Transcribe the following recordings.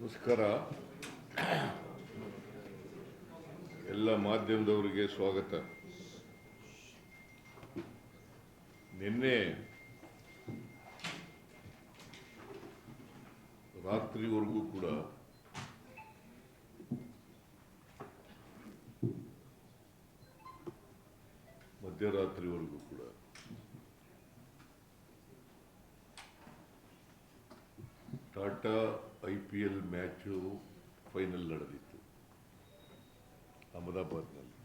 ನಮಸ್ಕಾರ. ಎಲ್ಲ ಮಾಧ್ಯಮದವರಿಗೆ ಸ್ವಾಗತ. ನಿನ್ನೆ ರಾತ್ರಿವರೆಗೂ ಕೂಡ ಮಧ್ಯರಾತ್ರಿವರೆಗೂ ಕೂಡ ಟಾಟಾ IPL ಮ್ಯಾಚು ಫೈನಲ್ ನಡೆದಿತ್ತು ಅಹಮದಾಬಾದ್ನಲ್ಲಿ.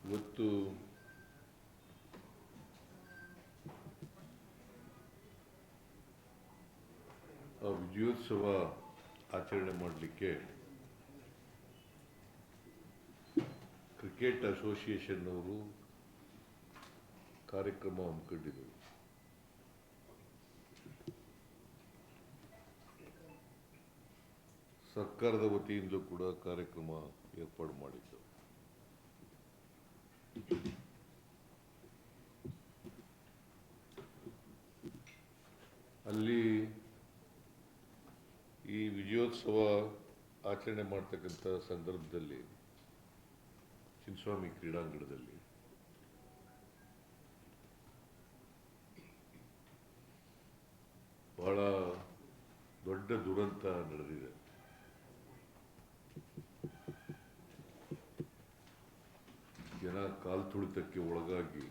ಇವತ್ತು ಆ ವಿಜಯೋತ್ಸವ ಆಚರಣೆ ಮಾಡಲಿಕ್ಕೆ ಕ್ರಿಕೆಟ್ ಅಸೋಸಿಯೇಷನ್ ಅವರು ಕಾರ್ಯಕ್ರಮ ಹಮ್ಮಿಕೊಂಡಿದ್ದರು. ಸರ್ಕಾರದ ವತಿಯಿಂದಲೂ ಕೂಡ ಕಾರ್ಯಕ್ರಮ ಏರ್ಪಾಡು ಮಾಡಿದ್ದು. ಅಲ್ಲಿ ಈ ವಿಜಯೋತ್ಸವ ಆಚರಣೆ ಮಾಡ್ತಕ್ಕಂಥ ಸಂದರ್ಭದಲ್ಲಿ ಚಿನ್ನಸ್ವಾಮಿ ಕ್ರೀಡಾಂಗಣದಲ್ಲಿ ಬಹಳ ದೊಡ್ಡ ದುರಂತ ನಡೆದಿದೆ. ಜನ ಕಾಲು ತುಳಿತಕ್ಕೆ ಒಳಗಾಗಿ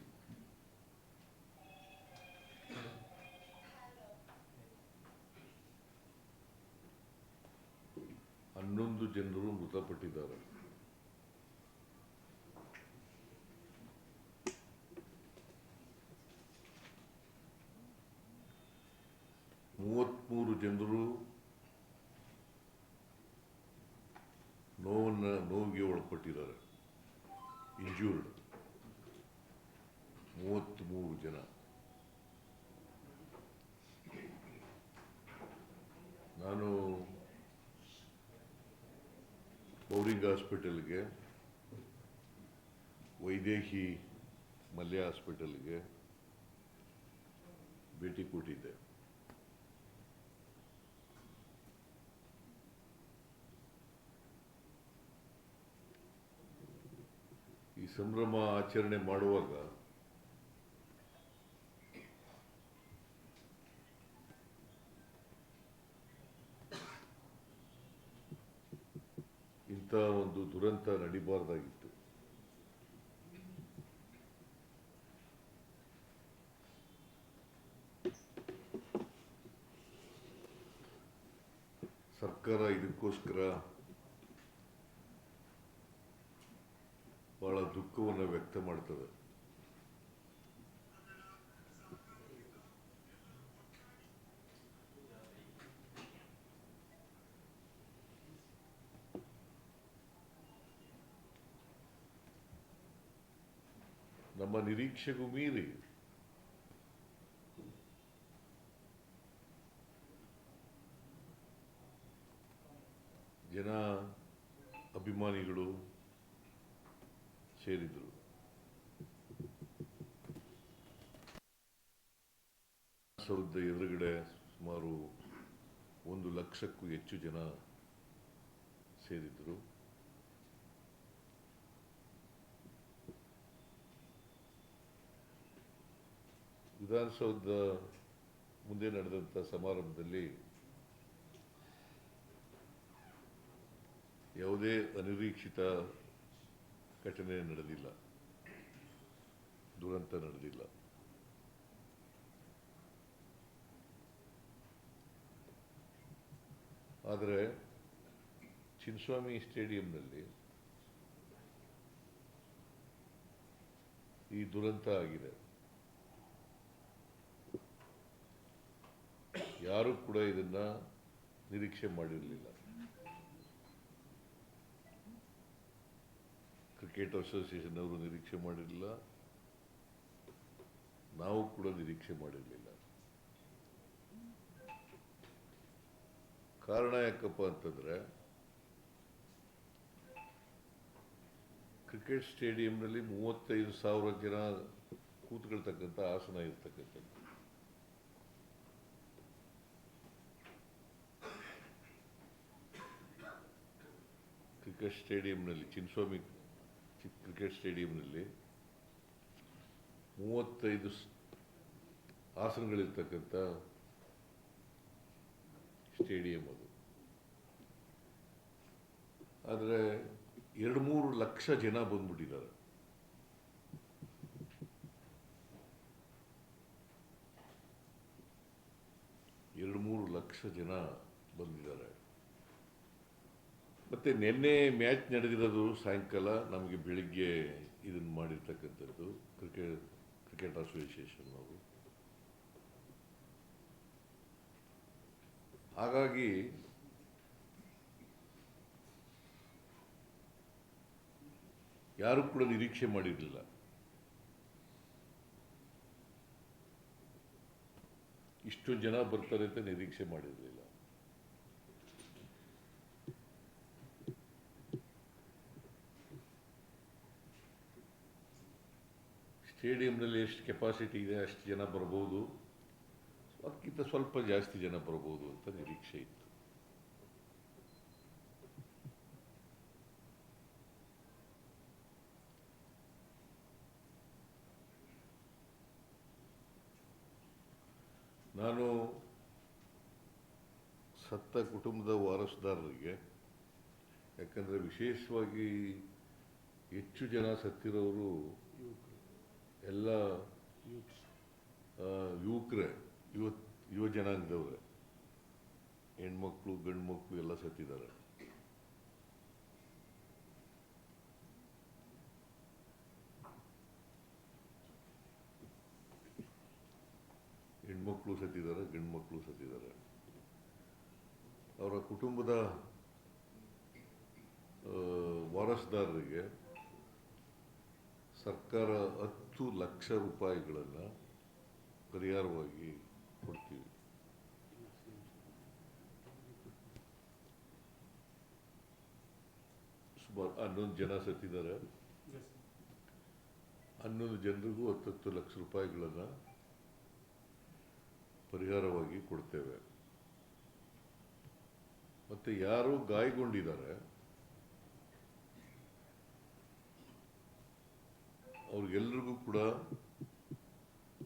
ಹನ್ನೊಂದು ಜನರು ಮೃತಪಟ್ಟಿದ್ದಾರೆ. ಮೂವತ್ಮೂರು ಜನರು ನೋವಿಗೆ ಒಳಪಟ್ಟಿದ್ದಾರೆ. ಇಂಜೂರ್ಡ್ 33 ಜನ. ನಾನು ಬೌರಿಂಗ್ ಹಾಸ್ಪಿಟಲ್ಗೆ, ವೈದೇಹಿ ಮಲ್ಯ ಹಾಸ್ಪಿಟಲ್ಗೆ ಭೇಟಿ ಕೊಟ್ಟಿದ್ದೆ. ಈ ಸಂಭ್ರಮ ಆಚರಣೆ ಮಾಡುವಾಗ ಇಂಥ ಒಂದು ದುರಂತ ನಡಿಬಾರ್ದಾಗಿತ್ತು. ಸರ್ಕಾರ ಇದಕ್ಕೋಸ್ಕರ ಬಹಳ ದುಃಖವನ್ನು ವ್ಯಕ್ತ ಮಾಡ್ತದೆ. ನಮ್ಮ ನಿರೀಕ್ಷೆಗೂ ಮೀರಿ ಜನ, ಅಭಿಮಾನಿಗಳು ಸೇರಿದ್ರು. ವಿಧಾನಸೌಧದ ಎದುರುಗಡೆ ಸುಮಾರು 1 ಲಕ್ಷಕ್ಕೂ ಹೆಚ್ಚು ಜನ ಸೇರಿದ್ರು. ವಿಧಾನಸೌಧದ ಮುಂದೆ ನಡೆದಂಥ ಸಮಾರಂಭದಲ್ಲಿ ಯಾವುದೇ ಅನಿರೀಕ್ಷಿತ ಘಟನೆ ನಡೆದಿಲ್ಲ, ದುರಂತ ನಡೆದಿಲ್ಲ. ಆದರೆ ಚಿನ್ನಸ್ವಾಮಿ ಸ್ಟೇಡಿಯಂನಲ್ಲಿ ಈ ದುರಂತ ಆಗಿದೆ. ಯಾರೂ ಕೂಡ ಇದನ್ನ ನಿರೀಕ್ಷೆ ಮಾಡಿರಲಿಲ್ಲ. ಕ್ರಿಕೆಟ್ ಅಸೋಸಿಯೇಷನ್ ಅವರು ನಿರೀಕ್ಷೆ ಮಾಡಿರಲಿಲ್ಲ, ನಾವು ಕೂಡ ನಿರೀಕ್ಷೆ ಮಾಡಿರಲಿಲ್ಲ. ಕಾರಣ ಯಾಕಪ್ಪ ಅಂತಂದ್ರೆ, ಕ್ರಿಕೆಟ್ ಸ್ಟೇಡಿಯಂನಲ್ಲಿ 35,000 ಜನ ಕೂತ್ಕೊಳ್ತಕ್ಕಂಥ ಆಸನ ಇರ್ತಕ್ಕಂಥದ್ದು. ಕ್ರಿಕೆಟ್ ಸ್ಟೇಡಿಯಂನಲ್ಲಿ, ಚಿನ್ನಸ್ವಾಮಿ ಕ್ರಿಕೆಟ್ ಸ್ಟೇಡಿಯಂನಲ್ಲಿ 35 ಆಸನಗಳಿರ್ತಕ್ಕಂಥ ಸ್ಟೇಡಿಯಂ ಅದು. ಆದರೆ 2-3 ಲಕ್ಷ ಜನ ಬಂದ್ಬಿಟ್ಟಿದ್ದಾರೆ. ಲಕ್ಷ ಜನ ಬಂದಿದ್ದಾರೆ. ಮತ್ತೆ ನಿನ್ನೆ ಮ್ಯಾಚ್ ನಡೆದಿರೋದು ಸಾಯಂಕಾಲ, ನಮಗೆ ಬೆಳಿಗ್ಗೆ ಇದನ್ನು ಮಾಡಿರ್ತಕ್ಕಂಥದ್ದು ಕ್ರಿಕೆಟ್ ಅಸೋಸಿಯೇಷನ್ ಅವರು. ಹಾಗಾಗಿ ಯಾರು ಕೂಡ ನಿರೀಕ್ಷೆ ಮಾಡಿರಲಿಲ್ಲ ಇಷ್ಟು ಜನ ಬರ್ತಾರೆ ಅಂತ, ನಿರೀಕ್ಷೆ ಮಾಡಿರಲಿಲ್ಲ. ಸ್ಟೇಡಿಯಂನಲ್ಲಿ ಎಷ್ಟು ಕೆಪಾಸಿಟಿ ಇದೆ ಅಷ್ಟು ಜನ ಬರ್ಬೋದು, ಅದಕ್ಕಿಂತ ಸ್ವಲ್ಪ ಜಾಸ್ತಿ ಜನ ಬರ್ಬೋದು ಅಂತ ನಿರೀಕ್ಷೆ ಇತ್ತು. ನಾನು ಸತ್ತ ಕುಟುಂಬದ ವಾರಸುದಾರರಿಗೆ, ಯಾಕಂದರೆ ವಿಶೇಷವಾಗಿ ಹೆಚ್ಚು ಜನ ಸತ್ತಿರೋರು ಎಲ್ಲ ಯುವ ಜನಾಂಗದವ್ರೆ, ಹೆಣ್ಮಕ್ಳು ಗಂಡು ಮಕ್ಕಳು ಎಲ್ಲ ಸತ್ತಿದ್ದಾರೆ. ಹೆಣ್ಮಕ್ಳು ಸತ್ತಿದ್ದಾರೆ, ಗಂಡು ಮಕ್ಕಳು ಸತ್ತಿದ್ದಾರೆ. ಅವರ ಕುಟುಂಬದ ವಾರಸುದಾರರಿಗೆ ಸರ್ಕಾರ 10 ಲಕ್ಷ ರೂಪಾಯಿಗಳನ್ನು ಪರಿಹಾರವಾಗಿ ಕೊಡ್ತೀವಿ. ಸುಮಾರು 11 ಜನ ಸತ್ತಿದ್ದಾರೆ. 11 ಜನರಿಗೂ 10 ಲಕ್ಷ ರೂಪಾಯಿಗಳನ್ನು ಪರಿಹಾರವಾಗಿ ಕೊಡ್ತೇವೆ. ಮತ್ತೆ ಯಾರು ಗಾಯಗೊಂಡಿದ್ದಾರೆ ಅವ್ರಿಗೆಲ್ಲರಿಗೂ ಕೂಡ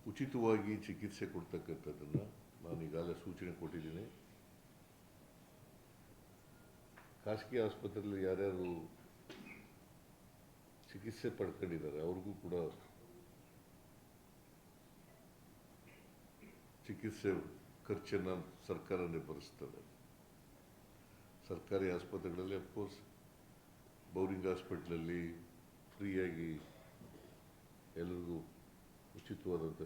ಉಚಿತವಾಗಿ ಚಿಕಿತ್ಸೆ ಕೊಡ್ತಕ್ಕಂಥದ್ದನ್ನು ನಾನು ಈಗಾಗಲೇ ಸೂಚನೆ ಕೊಟ್ಟಿದ್ದೀನಿ. ಖಾಸಗಿ ಆಸ್ಪತ್ರೆಯಲ್ಲಿ ಯಾರ್ಯಾರು ಚಿಕಿತ್ಸೆ ಪಡ್ಕೊಂಡಿದ್ದಾರೆ ಅವ್ರಿಗೂ ಕೂಡ ಚಿಕಿತ್ಸೆ ಖರ್ಚನ್ನು ಸರ್ಕಾರನೇ ಭರಿಸ್ತದೆ. ಸರ್ಕಾರಿ ಆಸ್ಪತ್ರೆಗಳಲ್ಲಿ ಅಫ್ಕೋರ್ಸ್ ಬೌರಿಂಗ್ ಹಾಸ್ಪಿಟ್ಲಲ್ಲಿ ಫ್ರೀಯಾಗಿ ಎಲ್ಲರಿಗೂ ಉಚಿತವಾದಂಥ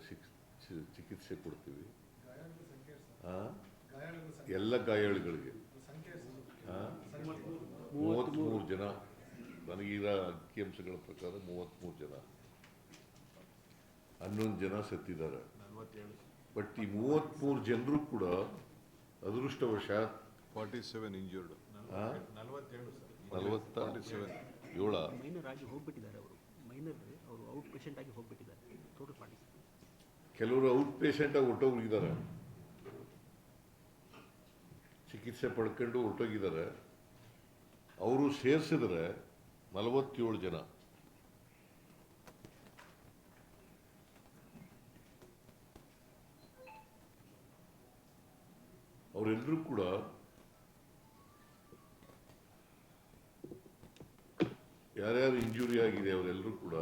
ಚಿಕಿತ್ಸೆ ಕೊಡ್ತೀವಿ. ಎಲ್ಲ ಗಾಯಾಳುಗಳಿಗೆ 33 ಜನ, ನನಗೀಗ ಅಂಕಿಅಂಶಗಳ ಪ್ರಕಾರ 33 ಜನ, 11 ಜನ ಸತ್ತಿದ್ದಾರೆ. ಬಟ್ ಈ 33 ಜನರು ಕೂಡ ಅದೃಷ್ಟವಶಾತ್ 47 ಇಂಜೂರ್ಡ್, 47 ಮೈನರ್ ಆಗಿ ಹೋಗ್ಬಿಟ್ಟಿದ್ದಾರೆ. ಅವರು ಔಟ್ ಪೇಷಂಟ್ ಆಗಿ ಹೋಗ್ಬಿಟ್ಟಿದ್ದಾರೆ. ಟೋಟಲ್ 47. ಕೆಲವರು ಔಟ್ ಪೇಷಂಟ್ ಆಗಿ ಹೊರಟೋಗಿದ್ದಾರೆ, ಚಿಕಿತ್ಸೆ ಪಡ್ಕೊಂಡು ಹೊರಟೋಗಿದ್ದಾರೆ. ಅವರು ಸೇರಿಸಿದ್ರೆ 47 ಜನ. ಅವರೆಲ್ಲರೂ ಕೂಡ ಯಾರ್ಯಾರು ಇಂಜುರಿ ಆಗಿದೆ ಅವರೆಲ್ಲರೂ ಕೂಡ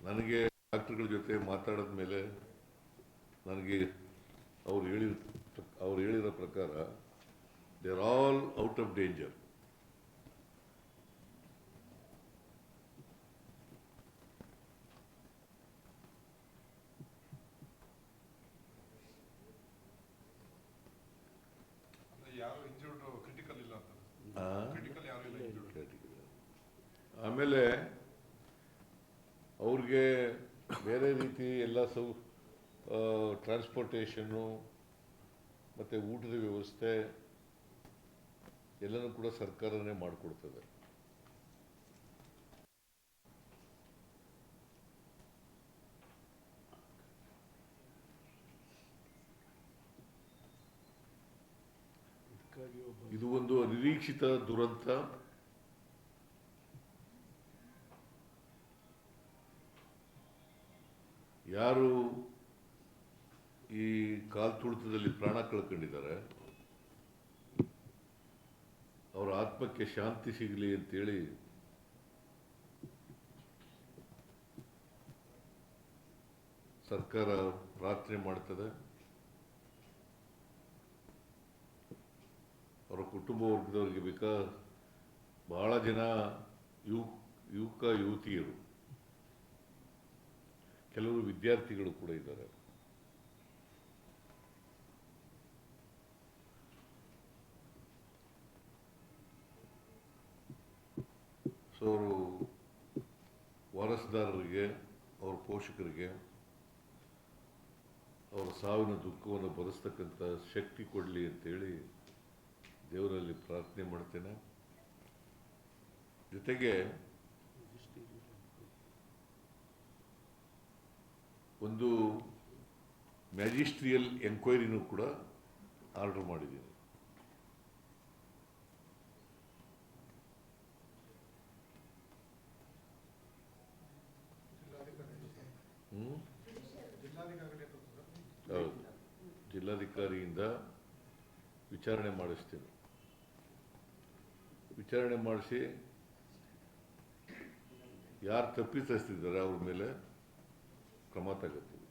ನನಗೆ ಡಾಕ್ಟರ್ಗಳ ಜೊತೆ ಮಾತಾಡಿದ ಮೇಲೆ ನನಗೆ ಅವ್ರು ಹೇಳಿರೋ ಪ್ರಕಾರ they are all out of danger. ಆಮೇಲೆ ಅವ್ರಿಗೆ ಬೇರೆ ರೀತಿ ಎಲ್ಲ ಟ್ರಾನ್ಸ್ಪೋರ್ಟೇಷನ್ನು ಮತ್ತು ಊಟದ ವ್ಯವಸ್ಥೆ ಎಲ್ಲನೂ ಕೂಡ ಸರ್ಕಾರನೇ ಮಾಡಿಕೊಡ್ತದೆ. ಇದು ಒಂದು ಅನಿರೀಕ್ಷಿತ ದುರಂತ. ಯಾರು ಈ ಕಾಲ್ತುಳಿತದಲ್ಲಿ ಪ್ರಾಣ ಕಳ್ಕೊಂಡಿದ್ದಾರೆ ಅವರ ಆತ್ಮಕ್ಕೆ ಶಾಂತಿ ಸಿಗಲಿ ಅಂತೇಳಿ ಸರ್ಕಾರ ಪ್ರಾರ್ಥನೆ ಮಾಡ್ತದೆ. ಅವರ ಕುಟುಂಬ ವರ್ಗದವರಿಗೆ ಬಹಳ ಜನ ಯುವಕ ಯುವತಿಯರು, ಕೆಲವರು ವಿದ್ಯಾರ್ಥಿಗಳು ಕೂಡ ಇದ್ದಾರೆ. ಸೊ ಅವರು ವಾರಸುದಾರರಿಗೆ, ಅವರ ಪೋಷಕರಿಗೆ ಅವರ ಸಾವಿನ ದುಃಖವನ್ನು ಭರಿಸ್ತಕ್ಕಂಥ ಶಕ್ತಿ ಕೊಡಲಿ ಅಂತೇಳಿ ದೇವರಲ್ಲಿ ಪ್ರಾರ್ಥನೆ ಮಾಡ್ತೇನೆ. ಜೊತೆಗೆ ಒಂದು ಮ್ಯಾಜಿಸ್ಟ್ರಿಯಲ್ ಎಂಕ್ವೈರಿನೂ ಕೂಡ ಆರ್ಡರ್ ಮಾಡಿದ್ದೀನಿ. ಹೌದು, ಜಿಲ್ಲಾಧಿಕಾರಿಯಿಂದ ವಿಚಾರಣೆ ಮಾಡಿಸ್ತೀನಿ. ವಿಚಾರಣೆ ಮಾಡಿಸಿ ಯಾರು ತಪ್ಪಿತಸ್ಥಿದ್ದಾರೆ ಅವ್ರ ಮೇಲೆ ಕ್ರಮ ತಗೋತೀವಿ.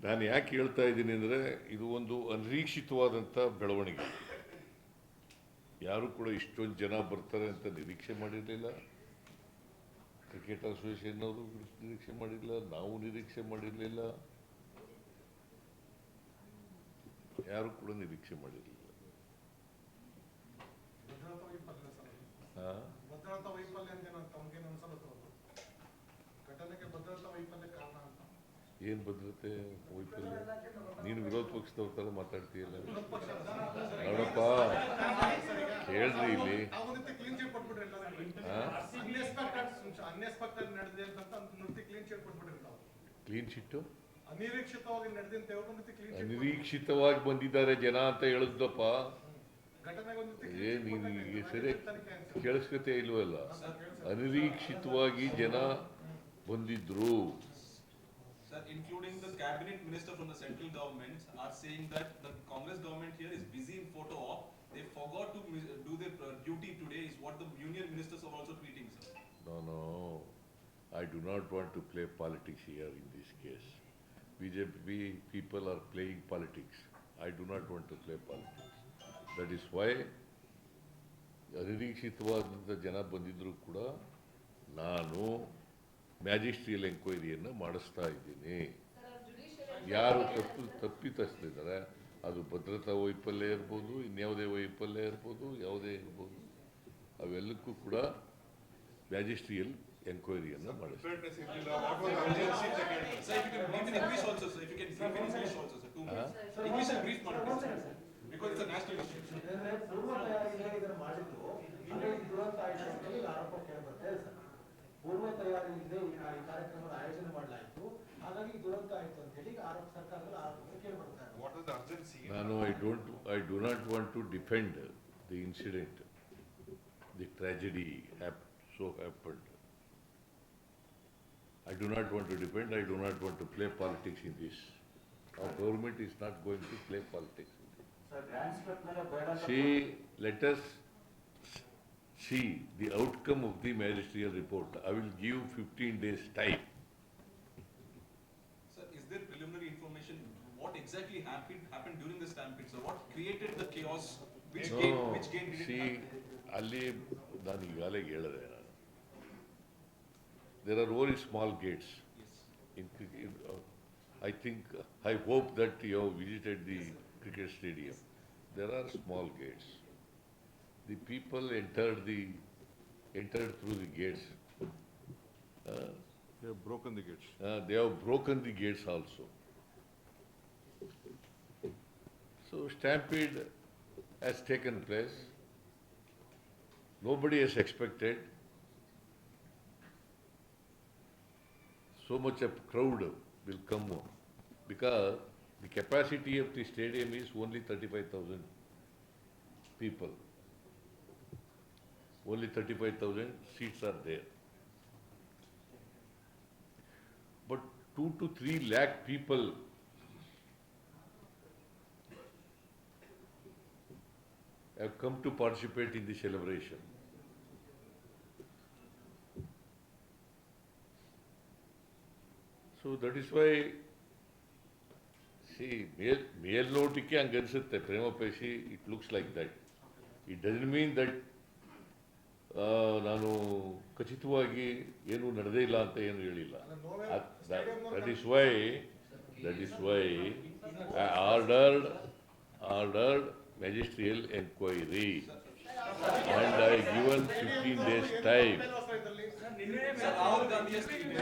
ನಾನು ಯಾಕೆ ಹೇಳ್ತಾ ಇದ್ದೀನಿ ಅಂದರೆ, ಇದು ಒಂದು ಅನಿರೀಕ್ಷಿತವಾದಂಥ ಬೆಳವಣಿಗೆ. ಯಾರು ಕೂಡ ಇಷ್ಟೊಂದು ಜನ ಬರ್ತಾರೆ ಅಂತ ನಿರೀಕ್ಷೆ ಮಾಡಿರಲಿಲ್ಲ. ಕ್ರಿಕೆಟ್ ಅಸೋಸಿಯೇಷನ್ ಅವರು ನಿರೀಕ್ಷೆ ಮಾಡಿರಲಿಲ್ಲ, ನಾವು ನಿರೀಕ್ಷೆ ಮಾಡಿರಲಿಲ್ಲ, ಯಾರು ಕೂಡ ನಿರೀಕ್ಷೆ ಮಾಡಿರಲಿಲ್ಲ. ಭದ್ರತಾ ವೈಫಲ್ಯ ಘಟನೆಗೆ ಭದ್ರತಾ ವೈಫಲ್ಯ ಕಾರಣ ಅಂತ. ಏನು ಭದ್ರತೆ ವೈಫಲ್ಯ? ನೀನು ವಿರೋಧ ಪಕ್ಷದವ್ರ ಥರ ಮಾತಾಡ್ತೀಯಲ್ಲ. ನೋಡಪ್ಪ, ಹೇಳ್ರಿ ಇಲ್ಲಿ. ಕ್ಲೀನ್ ಚಿಟ್ಟು ಅನಿರೀಕ್ಷಿತವಾಗಿ ಬಂದಿದ್ದಾರೆ ಜನ ಅಂತ ಹೇಳಿದ್ದಪ್ಪ. ನೀನು ಸರಿ ಕೇಳಿಸ್ಕತೆ ಇಲ್ವಲ್ಲ. ಅನಿರೀಕ್ಷಿತವಾಗಿ ಜನ ಬಂದಿದ್ರು. Sir, including the cabinet minister from the central government are saying that the Congress government here is busy in photo op. They forgot to do their duty today is what the union ministers are also tweeting, sir. No. I do not want to play politics here in this case. BJP people are playing politics. I do not want to play politics. That is why ಅನಿರೀಕ್ಷಿತವಾದಂಥ ಜನ ಬಂದಿದ್ದರೂ ಕೂಡ ನಾನು magisterial ಎಂಕ್ವೈರಿಯನ್ನು ಮಾಡಿಸ್ತಾ ಇದ್ದೀನಿ. ಯಾರು ತಪ್ಪಿತಸ್ಥಿದ್ದಾರೆ, ಅದು ಭದ್ರತಾ ವೈಫಲ್ಯ ಇರ್ಬೋದು, ಇನ್ಯಾವುದೇ ವೈಫಲ್ಯ ಇರ್ಬೋದು, ಯಾವುದೇ ಇರ್ಬೋದು, ಅವೆಲ್ಲಕ್ಕೂ ಕೂಡ ಮ್ಯಾಜಿಸ್ಟ್ರಿಯಲ್ ಎಂಕ್ವೈರಿಯನ್ನು ಮಾಡಿಸ್ತೀನಿ. ಪೂರ್ವ ತಯಾರಿ ಇಲ್ಲದೆ ಈ ಕಾರ್ಯಕ್ರಮದ ಆಯೋಜನೆ ಮಾಡಲಾಯಿತು, ಹಾಗಾಗಿ ದುರಂತ ಆಯಿತು ಅಂತ ಹೇಳಿ ಆರೋಪ ಸರ್ಕಾರದ ಆರೋಪ ಕೇಳಿಬರ್ತಾರೆ. What is the urgency? ನಾನು I do not want to defend the incident, the tragedy so happened. I do not want to defend. I do not want to play politics in this. Our government is not going to play politics in this. Let us see the outcome of the magisterial report. I will give 15 days time. Sir, is there preliminary information what exactly happened during the stampede, sir? What created the chaos? Which game did it happen? ಅಲ್ಲಿ ನಾನು ಈಗಾಗಲೇ ಹೇಳಿದೆ. There are very small gates. Yes. I hope that you have visited the cricket stadium. There are small gates. The people entered through the gates. They have broken the gates. They have broken the gates also. So stampede has taken place. Nobody has expected so much of crowd will come because the capacity of the stadium is only 35,000 people. Only 35,000 seats are there. But 2 to 3 lakh people have come to participate in the celebration. So that is why, see, ಮೇಲ್ನೋಟಕ್ಕೆ ಹಂಗನ್ಸುತ್ತೆ ಪ್ರೇಮಪೇಶಿ, it looks like that. It doesn't mean that ನಾನು ಖಚಿತವಾಗಿ ಏನು ನಡೆದೇ ಇಲ್ಲ ಅಂತ ಏನು ಹೇಳಿಲ್ಲ. That is why I ordered magisterial inquiry and I given 15 days time. Sir, Rahul Gandhi has tweeted.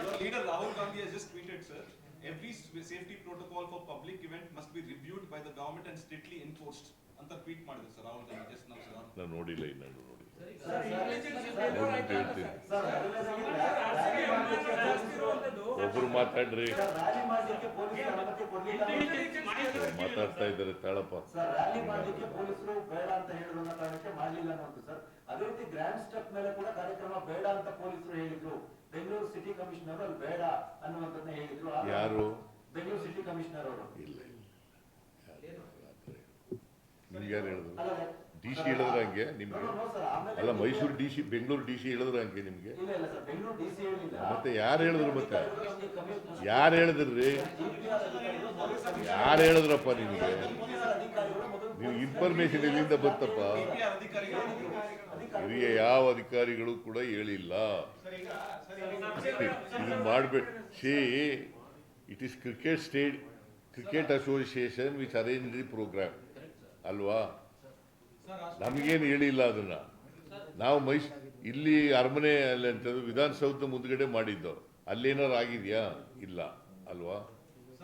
Your leader Rahul Gandhi has just tweeted, sir. Every safety protocol for public event must be reviewed by the government and strictly enforced. ಅಂತ tweet ಮಾಡಿದ್ರು sir Rahul Gandhi just ನಾವು sir. ನಾನು ನೋಡಿಲ್ಲ, ಇನ್ನು ನೋಡಿ ಒಬ್ರು ಮಾತಾಡ್ರಿ, ಮಾತಾಡ್ತಾ ಇದ್ದಾರೆ ತಾಳಪ್ಪ. ರ್ಯಾಲಿ ಮಾಡಲಿಕ್ಕೆ ಪೊಲೀಸರು ಬೇಡ ಅಂತ ಹೇಳಿದ್ರು ಅನ್ನೋ ಕಾರಣಕ್ಕೆ ಮಾಡಲಿಲ್ಲ ಅನ್ನೋದು ಸರ್. ಅದೇ ರೀತಿ ಗ್ರ್ಯಾಂಡ್ ಸ್ಟೆಪ್ ಮೇಲೆ ಕೂಡ ಕಾರ್ಯಕ್ರಮ ಬೇಡ ಅಂತ ಪೊಲೀಸರು ಹೇಳಿದ್ರು. ಬೆಂಗಳೂರು ಸಿಟಿ ಕಮಿಷನರ್ ಅಲ್ಲಿ ಬೇಡ ಅನ್ನುವಂಥದ್ದನ್ನ ಹೇಳಿದ್ರು. ಯಾರು? ಬೆಂಗಳೂರು ಸಿಟಿ ಕಮಿಷನರ್ ಅವರು. ಇಲ್ಲ, ನಿಮ್ಗೆ ಯಾರು ಹೇಳಿದ್ರು? ಡಿ ಸಿ ಹೇಳಿದ್ರ ಹಂಗೆ ನಿಮ್ಗೆ? ಅಲ್ಲ, Mysuru D C, Bengaluru D C ಹೇಳಿದ್ರ ಹಂಗೆ ನಿಮ್ಗೆ? ಮತ್ತೆ ಯಾರು ಹೇಳಿದ್ರು? ಮತ್ತೆ ಯಾರು ಹೇಳಿದ್ರಿ? ಯಾರು ಹೇಳಿದ್ರಪ್ಪ ನಿಮ್ಗೆ? ನೀವು ಇನ್ಫಾರ್ಮೇಶನ್ ಎಲ್ಲಿಂದ ಬಂತಪ್ಪ? ಹಿರಿಯ ಯಾವ ಅಧಿಕಾರಿಗಳು ಕೂಡ ಹೇಳಿಲ್ಲ. ಇದು ಮಾಡ್ಬೇಡಿ. See, it is cricket association which arrange the programme ಅಲ್ವಾ? ನಮಗೇನು ಹೇಳಿಲ್ಲ ಅದನ್ನ. ನಾವು ಇಲ್ಲಿ ಅರಮನೆ ಅಲ್ಲಿ ಅಂತದ್ದು ವಿಧಾನಸೌಧ ಮುಂದ್ಗಡೆ ಮಾಡಿದ್ದು. ಅಲ್ಲೇನಾರು ಆಗಿದೆಯಾ? ಇಲ್ಲ ಅಲ್ವಾ?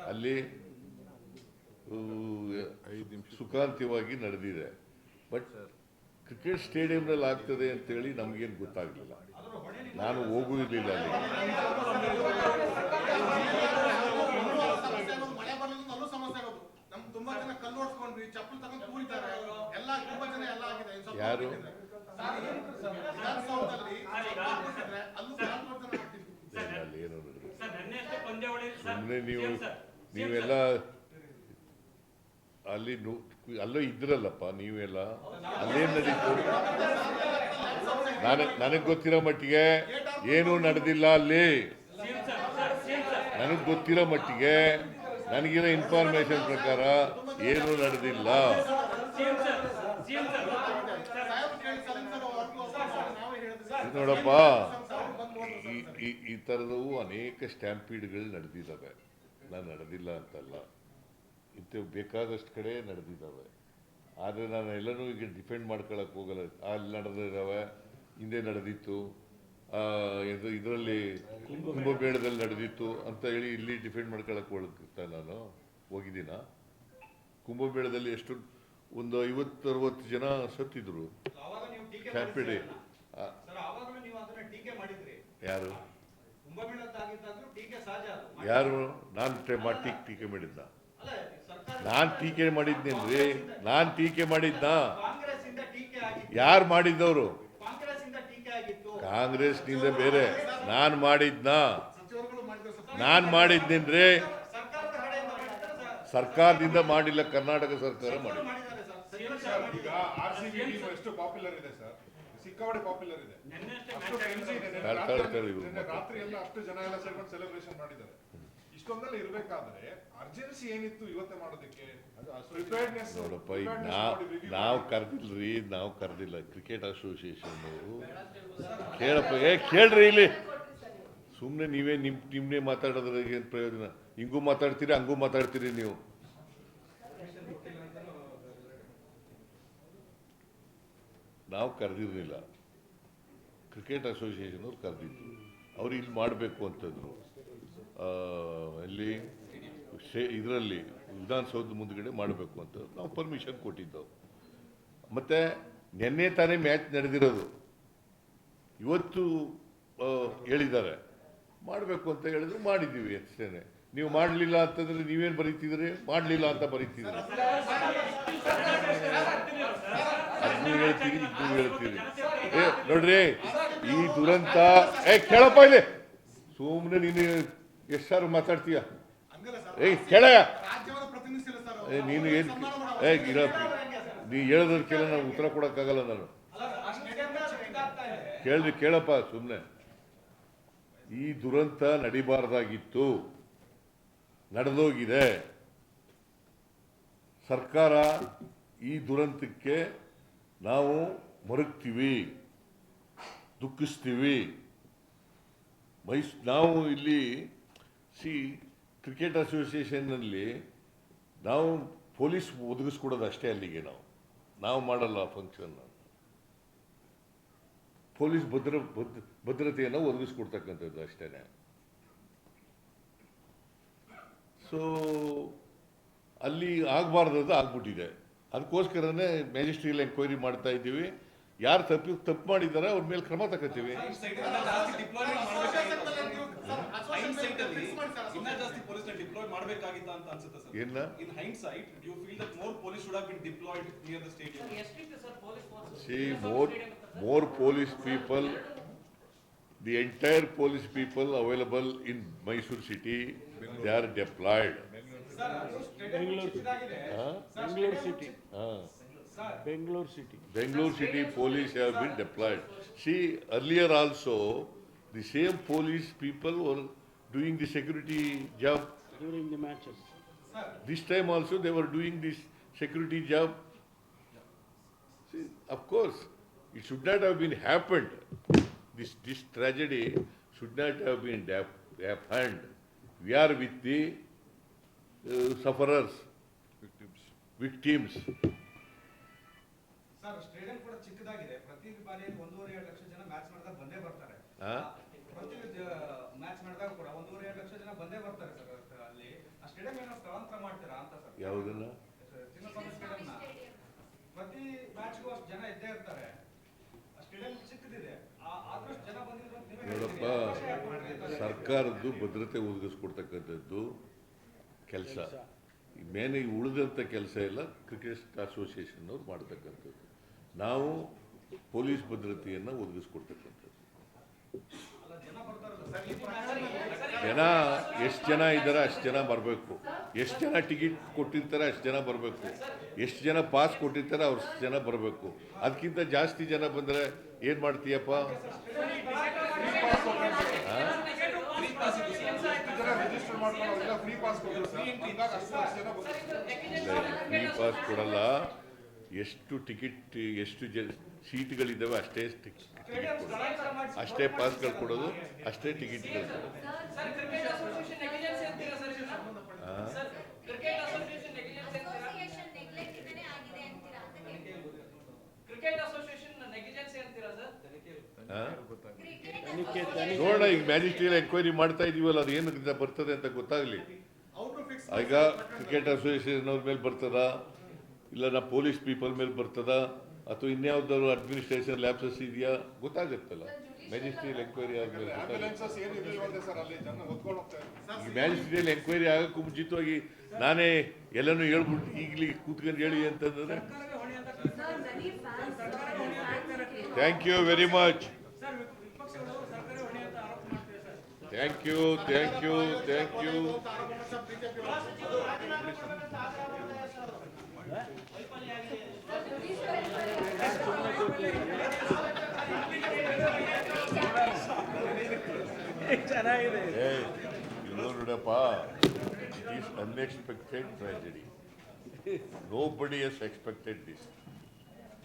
ಅಲ್ಲಿ ಸುಖಾಂತ್ಯವಾಗಿ ನಡೆದಿದೆ. ಬಟ್ ಕ್ರಿಕೆಟ್ ಸ್ಟೇಡಿಯಂನಲ್ಲಿ ಆಗ್ತದೆ ಅಂತೇಳಿ ನಮಗೇನು ಗೊತ್ತಾಗಲಿಲ್ಲ. ನಾನು ಹೋಗುವುದಿಲ್ಲ ಅಲ್ಲಿ. ಮಳೆ ಬರಲಿಲ್ಲ, ಅಲ್ಲೂ ಸಮಸ್ಯೆ ಆಗೋದು. ನಮ್ ತುಂಬಾ ಜನ ಕಲ್ಲು ಓಡಿಸ್ಕೊಂಡ್ರಿ, ಚಪ್ಪಲ್ ತಗೊಂಡು ಕೂರಿದ್ದಾರೆ, ಎಲ್ಲ ತುಂಬಾ ಜನ ಎಲ್ಲ ಆಗಿದೆ. ಯಾರು? ವಿಧಾನಸೌಧದಲ್ಲಿ ಅಲ್ಲೂ ಅಲ್ಲಿ ಏನು ಸುಮ್ಮನೆ ನೀವೆಲ್ಲ ಅಲ್ಲಿ ಅಲ್ಲೂ ಇದ್ರಲ್ಲಪ್ಪ ನೀವೆಲ್ಲ. ಅಲ್ಲೇನು ನಡೀತು? ನನಗೆ ಗೊತ್ತಿರೋ ಮಟ್ಟಿಗೆ ಏನೂ ನಡೆದಿಲ್ಲ ಅಲ್ಲಿ. ನನಗೆ ಗೊತ್ತಿರೋ ಮಟ್ಟಿಗೆ, ನನಗಿರೋ ಇನ್ಫಾರ್ಮೇಶನ್ ಪ್ರಕಾರ ಏನೂ ನಡೆದಿಲ್ಲ. ನೋಡಪ್ಪ, ಈ ಥರದವು ಅನೇಕ ಸ್ಟ್ಯಾಂಪೀಡ್ಗಳು ನಡೆದಿದ್ದಾವೆ. ನಾನು ನಡೆದಿಲ್ಲ ಅಂತಲ್ಲ, ಇಂಥವು ಬೇಕಾದಷ್ಟು ಕಡೆ ನಡೆದಿದ್ದಾವೆ. ಆದರೆ ನಾನು ಎಲ್ಲನೂ ಈಗ ಡಿಫೆಂಡ್ ಮಾಡ್ಕೊಳಕ್ಕೆ ಹೋಗಲ್ಲ. ಅಲ್ಲಿ ನಡೆದಿದ್ದಾವೆ, ಹಿಂದೆ ನಡೆದಿತ್ತು, ಇದರಲ್ಲಿ ಕುಂಭಮೇಳದಲ್ಲಿ ನಡೆದಿತ್ತು ಅಂತ ಹೇಳಿ ಇಲ್ಲಿ ಡಿಫೆಂಡ್ ಮಾಡ್ಕೊಳಕ್ಕೆ ಹೋಗ್ತಾ ನಾನು ಹೋಗಿದ್ದೀನ? ಕುಂಭಮೇಳದಲ್ಲಿ ಎಷ್ಟು ಒಂದು 50-60 ಜನ ಸತ್ತಿದ್ರು. ಸ್ಟ್ಯಾಂಪೀಡ್. ಯಾರು? ಯಾರು? ನಾನು ಟೀಕೆ ಮಾಡಿದ್ದ? ನಾನು ಟೀಕೆ ಮಾಡಿದ್ನೇನ್ರಿ? ನಾನು ಟೀಕೆ ಮಾಡಿದ್ದ? ಯಾರು ಮಾಡಿದ್ದವರು? ಕಾಂಗ್ರೆಸ್ನಿಂದ ಬೇರೆ. ನಾನು ಮಾಡಿದ್ನ? ನಾನು ಮಾಡಿದ್ದೇನ್ರಿ? ಸರ್ಕಾರದಿಂದ ಮಾಡಿಲ್ಲ, ಕರ್ನಾಟಕ ಸರ್ಕಾರ ಮಾಡಿಲ್ಲ. ಈಗ RCB ಟೀಮ್ ಎಷ್ಟು ಪಾಪ್ಯುಲರ್ ಇದೆ ಸರ್, ಸಿಕ್ಕಾಪಟ್ಟೆ ಪಾಪ್ಯುಲರ್ ಇದೆ. ರಾತ್ರಿ ಎಲ್ಲ ಅಷ್ಟು ಜನ ಎಲ್ಲ ಸೇರ್ಕೊಂಡು ಸೆಲೆಬ್ರೇಷನ್ ಮಾಡಿದ್ದಾರೆ. ಇಷ್ಟೊಂದೆಲ್ಲ ಇರ್ಬೇಕಾದ್ರೆ ಅರ್ಜೆನ್ಸಿ ಏನಿತ್ತು ಇವತ್ತೇ ಮಾಡೋದಕ್ಕೆ? ನೋಡಪ್ಪ, ಈಗ ನಾವು ಕರೆದಿಲ್ರಿ, ನಾವು ಕರೆದಿಲ್ಲ. ಕ್ರಿಕೆಟ್ ಅಸೋಸಿಯೇಷನ್ ಕೇಳಪ್ಪ, ಕೇಳ್ರಿ ಇಲ್ಲಿ. ಸುಮ್ಮನೆ ನೀವೇ ನಿಮ್ಮನ್ನೇ ಮಾತಾಡೋದ್ರ ಏನು ಪ್ರಯೋಜನ? ಹಿಂಗೂ ಮಾತಾಡ್ತೀರಿ, ಹಂಗೂ ಮಾತಾಡ್ತೀರಿ ನೀವು. ನಾವು ಕರೆದಿರಲಿಲ್ಲ, ಕ್ರಿಕೆಟ್ ಅಸೋಸಿಯೇಷನ್ ಅವ್ರು ಕರೆದಿದ್ರು. ಅವ್ರು ಇಲ್ಲಿ ಮಾಡಬೇಕು ಅಂತಂದ್ರು. ಇಲ್ಲಿ ಇದರಲ್ಲಿ ವಿಧಾನಸೌಧ ಮುಂದ್ಗಡೆ ಮಾಡಬೇಕು ಅಂತ ನಾವು ಪರ್ಮಿಷನ್ ಕೊಟ್ಟಿದ್ದೆವು. ಮತ್ತು ನಿನ್ನೆ ತಾನೇ ಮ್ಯಾಚ್ ನಡೆದಿರೋದು. ಇವತ್ತು ಹೇಳಿದ್ದಾರೆ ಮಾಡಬೇಕು ಅಂತ ಹೇಳಿದ್ರು, ಮಾಡಿದ್ದೀವಿ ಅಷ್ಟೇ. ನೀವು ಮಾಡಲಿಲ್ಲ ಅಂತಂದ್ರೆ ನೀವೇನು ಬರೀತಿದ್ರಿ? ಮಾಡಲಿಲ್ಲ ಅಂತ ಬರೀತಿದ್ರಿ. ಅದನ್ನೂ ಹೇಳ್ತೀರಿ, ಇದನ್ನೂ ಹೇಳ್ತೀರಿ. ನೋಡ್ರಿ ಈ ದುರಂತ ಕೇಳಪ್ಪ ಇಲ್ಲಿ ಸುಮ್ಮನೆ ನೀನು ಎಷ್ಟು ಸಾರು ಮಾತಾಡ್ತೀಯ ಕೇಳಯ್ಯ ನೀನು ಏನು ನೀ ಹೇಳೋದ್ರ ಕೇಳ ನಾನು ಉತ್ತರ ಕೊಡೋಕ್ಕಾಗಲ್ಲ ನಾನು ಕೇಳಪ್ಪ ಸುಮ್ಮನೆ ಈ ದುರಂತ ನಡಿಬಾರ್ದಾಗಿತ್ತು, ನಡೆದೋಗಿದೆ. ಸರ್ಕಾರ ಈ ದುರಂತಕ್ಕೆ ನಾವು ಮರುಗ್ತೀವಿ, ದುಃಖಿಸ್ತೀವಿ. ನಾವು ಇಲ್ಲಿ ಕ್ರಿಕೆಟ್ ಅಸೋಸಿಯೇಷನ್ನಲ್ಲಿ ನಾವು ಪೊಲೀಸ್ ಒದಗಿಸ್ಕೊಡೋದು ಅಷ್ಟೇ. ಅಲ್ಲಿಗೆ ನಾವು ಮಾಡಲ್ಲ ಫಂಕ್ಷನ್. ಪೊಲೀಸ್ ಭದ್ರತೆಯನ್ನು ಒದಗಿಸ್ಕೊಡ್ತಕ್ಕಂಥದ್ದು ಅಷ್ಟೇ. ಸೊ ಅಲ್ಲಿ ಆಗಬಾರ್ದದ್ದು ಆಗ್ಬಿಟ್ಟಿದೆ. ಅದಕ್ಕೋಸ್ಕರನೇ ಮ್ಯಾಜಿಸ್ಟ್ರಿಯಲ್ ಎಂಕ್ವೈರಿ ಮಾಡ್ತಾ ಇದ್ದೀವಿ. ಯಾರು ತಪ್ಪು ಮಾಡಿದ್ದಾರೆ ಅವ್ರ ಮೇಲೆ ಕ್ರಮ ತಗೋತೀವಿ. More police people, the entire police people available in Mysore city, they are deployed. Bangalore city police have been deployed. See, earlier also, the same police people were doing the security job. During the matches. This time also they were doing this security job. See, of course, it should not have been happened. This tragedy should not have been happened. We are with the sufferers, victims. Sir, stadium ಕೂಡ ಚಿಕ್ಕದಾಗಿದೆ. ಪ್ರತಿ ಬಾರಿ 1.5 ಲಕ್ಷ ಜನ match ಮಾಡಿದಾಗ ಬಂದೇ ಬರ್ತಾರೆ. ಪ್ರತಿ match ಮಾಡಿದಾಗ ಕೂಡ 1.5 ಲಕ್ಷ ಜನ ಬಂದೇ ಬರ್ತಾರೆ ಸರ್. ಅಲ್ಲಿ ಆ ಸ್ಟೇಡಿಯಂ ಏನೋ ಸ್ಥಳಾಂತರ ಮಾಡ್ತೀರಾ ಅಂತ ಸರ್? ಯಾವುದನ್ನ? ಚಿನ್ನಸ್ವಾಮಿ ಸ್ಟೇಡಿಯಂನ ಪ್ರತಿ ಮ್ಯಾಚ್ಗೂ ಅಷ್ಟು ಜನ ಇದ್ದೇ ಇರ್ತಾರೆ. ಆ ಸ್ಟೇಡಿಯಂ ಚಿಕ್ಕದಿದೆ, ಆದಷ್ಟು ಜನ ಬಂದಿದ್ರು ಅಂತ ನೀವೇ ನೋಡಪ್ಪ, ಸರ್ಕಾರದ್ದು ಭದ್ರತೆ ಒದಗಿಸ್ಕೊಡ್ತಕ್ಕಂಥದ್ದು ಕೆಲಸ. ಮೇನ್ ಈ ಉಳಿದಂಥ ಕೆಲಸ ಎಲ್ಲ ಕ್ರಿಕೆಟ್ ಅಸೋಸಿಯೇಷನ್ ಅವ್ರು ಮಾಡ್ತಕ್ಕಂಥದ್ದು. ನಾವು ಪೊಲೀಸ್ ಭದ್ರತೆಯನ್ನು ಒದಗಿಸ್ಕೊಡ್ತಕ್ಕಂಥದ್ದು. ಜನ ಎಷ್ಟು ಜನ ಇದ್ದಾರೆ ಅಷ್ಟು ಜನ ಬರಬೇಕು. ಎಷ್ಟು ಜನ ಟಿಕೆಟ್ ಕೊಟ್ಟಿರ್ತಾರೆ ಅಷ್ಟು ಜನ ಬರಬೇಕು. ಎಷ್ಟು ಜನ ಪಾಸ್ ಕೊಟ್ಟಿರ್ತಾರೆ ಅಷ್ಟು ಜನ ಬರಬೇಕು. ಅದಕ್ಕಿಂತ ಜಾಸ್ತಿ ಜನ ಬಂದರೆ ಏನು ಮಾಡ್ತೀಯಪ್ಪ? ಫ್ರೀ ಪಾಸ್ ಕೊಡಲ್ಲ. ಎಷ್ಟು ಟಿಕೆಟ್, ಎಷ್ಟು ಸೀಟ್ಗಳಿದ್ದಾವೆ ಅಷ್ಟೇ ಟಿಕೆಟ್ ಕೊಡೋದು, ಅಷ್ಟೇ ಪಾಸ್ಗಳು ಕೊಡೋದು, ಅಷ್ಟೇ ಟಿಕೆಟ್ಗಳು ಕೊಡೋದು. ನೋಡೋಣ, ಈಗ ಮ್ಯಾಜಿಸ್ಟ್ರಿಯಲ್ ಎಂಕ್ವೈರಿ ಮಾಡ್ತಾ ಇದೀವಲ್ಲ, ಅದು ಏನು ಬರ್ತದೆ ಅಂತ ಗೊತ್ತಾಗಲಿ. ಈಗ ಕ್ರಿಕೆಟ್ ಅಸೋಸಿಯೇಷನ್ ಅವ್ರ ಮೇಲೆ ಬರ್ತದಾ, ಇಲ್ಲ ನಾ ಪೊಲೀಸ್ ಪೀಪಲ್ ಮೇಲೆ ಬರ್ತದಾ, ಅಥವಾ ಇನ್ಯಾವ್ದಾದ್ರು ಅಡ್ಮಿನಿಸ್ಟ್ರೇಷನ್ ಲ್ಯಾಪ್ಸಸ್ ಇದೆಯಾ ಗೊತ್ತಾಗುತ್ತಲ್ಲ. ಮ್ಯಾಜಿಸ್ಟ್ರಿಯಲ್ ಎಂಕ್ವೈರಿ ಆದ್ಮೇಲೆ ಈ ಮ್ಯಾಜಿಸ್ಟ್ರಿಯಲ್ ಎಂಕ್ವೈರಿ ಆಗಕ್ಕೂ ಮುಂಚಿತವಾಗಿ ನಾನೇ ಎಲ್ಲನೂ ಹೇಳ್ಬಿಟ್ಟು ಈಗಲೇ ಕೂತ್ಕೊಂಡು ಹೇಳಿ ಅಂತಂದ್ರೆ thank you very much. Thank you, thank you, thank you. ನೋಡಪ್ಪ, it is unexpected tragedy. Nobody has expected this.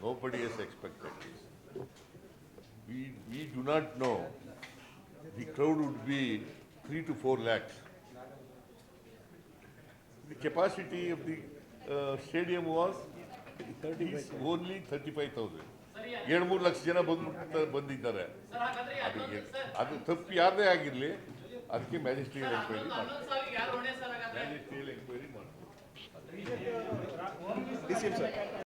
Nobody has expected this. We do not know the crowd would be 3 to 4 lakhs. The capacity of the stadium was only 35,000. 7-3 lakh ಜನ ಬಂದಿದ್ದಾರೆ. ಅದು ತಪ್ಪು ಯಾರದೇ ಆಗಿರಲಿ, ಅದಕ್ಕೆ magisterial enquiry ಮಾಡಿ.